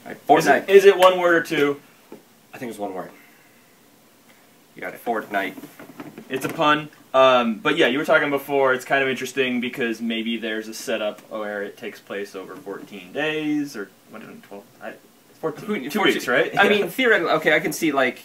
Right, Fortnite. Is it one word or two? I think it's one word. You got it. Fortnite. It's a pun. But yeah, you were talking before, it's kind of interesting because maybe there's a setup where it takes place over 14 days, or what is it, 12? 14. 2 weeks, right? I mean, theoretically, okay, I can see, like,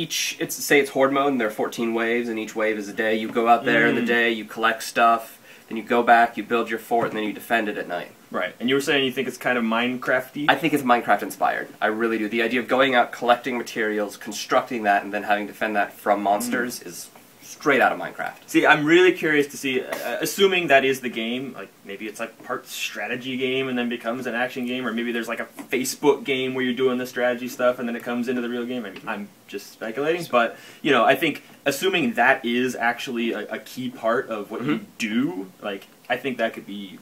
say it's Horde Mode, and there are 14 waves, and each wave is a day. You go out there in the day, you collect stuff, then you go back, you build your fort, and then you defend it at night. Right, and you were saying you think it's kind of Minecraft-y? I think it's Minecraft-inspired. I really do. The idea of going out, collecting materials, constructing that, and then having to defend that from monsters is straight out of Minecraft. See, I'm really curious to see, assuming that is the game, like maybe it's like part strategy game and then becomes an action game, or maybe there's like a Facebook game where you're doing the strategy stuff and then it comes into the real game. Maybe I'm just speculating, but you know, I think assuming that is actually a key part of what you do, like I think that could be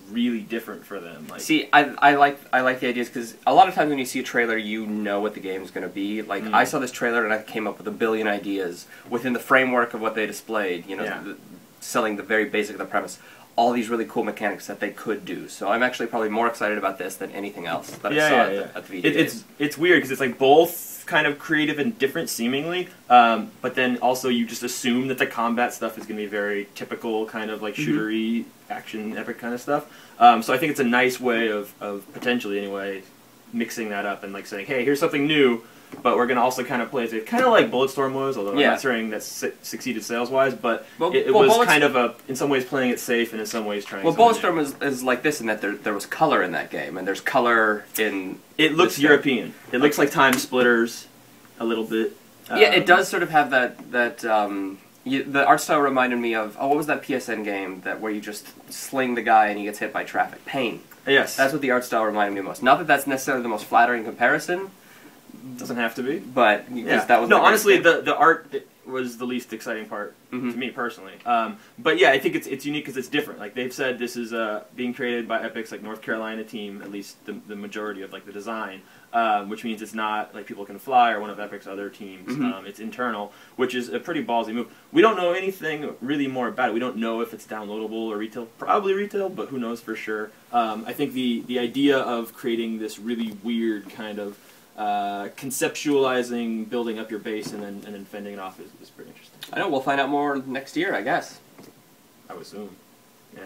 really different for them. Like, see, I like the ideas because a lot of times when you see a trailer, you know what the game's going to be. Like I saw this trailer and I came up with a billion ideas within the framework of what they displayed. You know, selling the very basic of the premise. All these really cool mechanics that they could do. So I'm actually probably more excited about this than anything else that I saw at the VGA. It's weird because it's like both kind of creative and different seemingly, but then also you just assume that the combat stuff is going to be very typical kind of like shootery, action, epic kind of stuff. So I think it's a nice way of potentially anyway mixing that up and like saying, hey, here's something new, but we're going to also kind of play it kind of like Bulletstorm was, although I'm not saying that succeeded sales-wise, but it was kind of in some ways playing it safe and in some ways trying something Bulletstorm is like this in that there was color in that game, and there's color in... It looks European. It looks like Time Splitters a little bit. Yeah, it does sort of have the art style reminded me of, what was that PSN game where you just sling the guy and he gets hit by traffic? Pain. Yes. That's what the art style reminded me of most. Not that that's necessarily the most flattering comparison. Doesn't have to be. But that was honestly, the art was the least exciting part to me personally. But yeah, I think it's unique because it's different. Like they've said, this is being created by Epic's like North Carolina team, at least the majority of like the design, which means it's not like People Can Fly or one of Epic's other teams. It's internal, which is a pretty ballsy move. We don't know anything really more about it. We don't know if it's downloadable or retail. Probably retail, but who knows for sure. I think the idea of creating this really weird kind of conceptualizing, building up your base, and then fending it off is pretty interesting. I know, we'll find out more next year, I guess. I would assume. Yeah.